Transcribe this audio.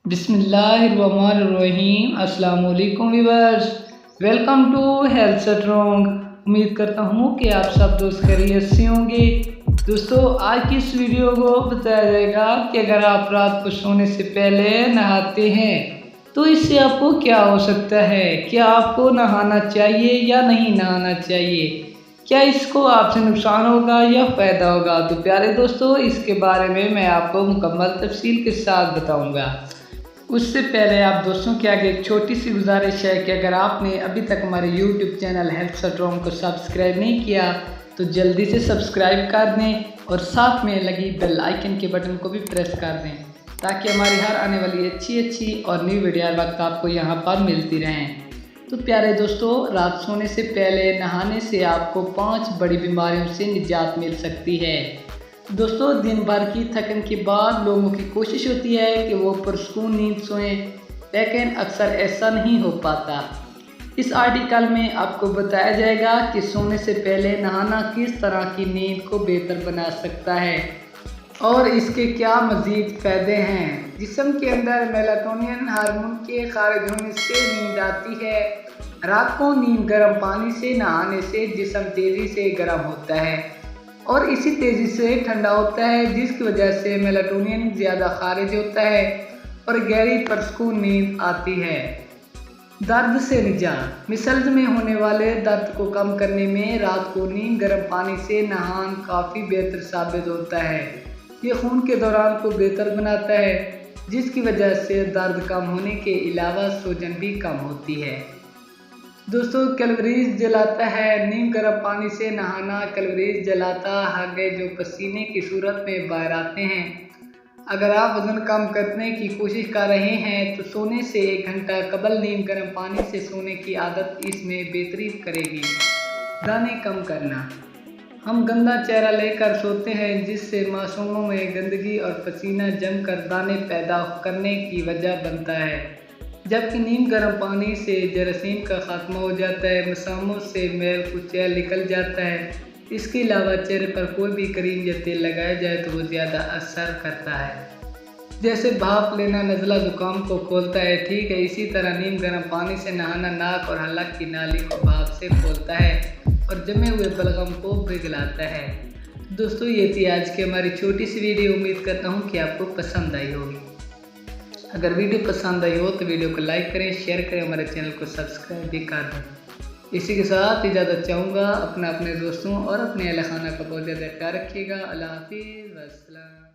बिस्मिल्लाहिर्रहमानिर्रहीम। अस्सलाम वालेकुम viewers, welcome to health strong. उम्मीद करता हूँ कि आप सब दोस्त खैरियत से होंगे। दोस्तों, आज की इस वीडियो को बताया जाएगा कि अगर आप रात को सोने से पहले नहाते हैं तो इससे आपको क्या हो सकता है। क्या आपको नहाना चाहिए या नहीं नहाना चाहिए, क्या इसको आपसे नुकसान होगा या फ़ायदा होगा। तो प्यारे दोस्तों, इसके बारे में मैं आपको मुकम्मल तफसील के साथ बताऊंगा। उससे पहले आप दोस्तों के आगे एक छोटी सी गुजारिश है कि अगर आपने अभी तक हमारे यूट्यूब चैनल हेल्थ स्ट्रॉन्ग को सब्सक्राइब नहीं किया तो जल्दी से सब्सक्राइब कर दें और साथ में लगी बेल आइकन के बटन को भी प्रेस कर दें ताकि हमारी हर आने वाली अच्छी और न्यू वीडियो हर वक्त आपको यहाँ पर मिलती रहें। तो प्यारे दोस्तों, रात सोने से पहले नहाने से आपको 5 बड़ी बीमारियों से निजात मिल सकती है। दोस्तों, दिन भर की थकन के बाद लोगों की कोशिश होती है कि वो पुरसकून नींद सोएं, लेकिन अक्सर ऐसा नहीं हो पाता। इस आर्टिकल में आपको बताया जाएगा कि सोने से पहले नहाना किस तरह की नींद को बेहतर बना सकता है और इसके क्या मज़ीद फ़ायदे हैं। जिस्म के अंदर मेलाटोनिन हार्मोन के खारिज होने से नींद आती है। रात को नींद गर्म पानी से नहाने से जिस्म तेज़ी से गर्म होता है और इसी तेज़ी से ठंडा होता है, जिसकी वजह से मेलाटोनिन ज़्यादा खारिज होता है और गहरी पुरसकून नींद आती है। दर्द से निजात। मसल्स में होने वाले दर्द को कम करने में रात को नींद गर्म पानी से नहाना काफ़ी बेहतर साबित होता है। ये खून के दौरान को बेहतर बनाता है, जिसकी वजह से दर्द कम होने के अलावा सूजन भी कम होती है। दोस्तों, कैलोरीज जलाता है। नीम गर्म पानी से नहाना कैलोरीज जलाता है जो पसीने की सूरत में बाहर आते हैं। अगर आप वज़न कम करने की कोशिश कर रहे हैं तो सोने से 1 घंटा कबल नीम गर्म पानी से सोने की आदत इसमें बेहतरी करेगी। दाने कम करना। हम गंदा चेहरा लेकर सोते हैं, जिससे मासूमों में गंदगी और पसीना जमकर दाने पैदा करने की वजह बनता है। जबकि नीम गर्म पानी से जरासीम का खात्मा हो जाता है, मसामों से मैल कुचैल निकल जाता है। इसके अलावा चेहरे पर कोई भी क्रीम या तेल लगाया जाए तो वो ज़्यादा असर करता है। जैसे भाप लेना नज़ला ज़ुकाम को खोलता है, ठीक है इसी तरह नीम गर्म पानी से नहाना नाक और हलक की नाली को भाप से खोलता है और जमे हुए बलगम को पिघलाता है। दोस्तों, ये थी आज की हमारी छोटी सी वीडियो। उम्मीद करता हूँ कि आपको पसंद आई होगी। अगर वीडियो पसंद आई हो तो वीडियो को लाइक करें, शेयर करें, हमारे चैनल को सब्सक्राइब भी कर दें। इसी के साथ इजाज़त चाहूँगा। अपने दोस्तों और अपने अहल खाना का बहुत ज़्यादा ख्याल रखिएगा। अल्लाह हाफिज़।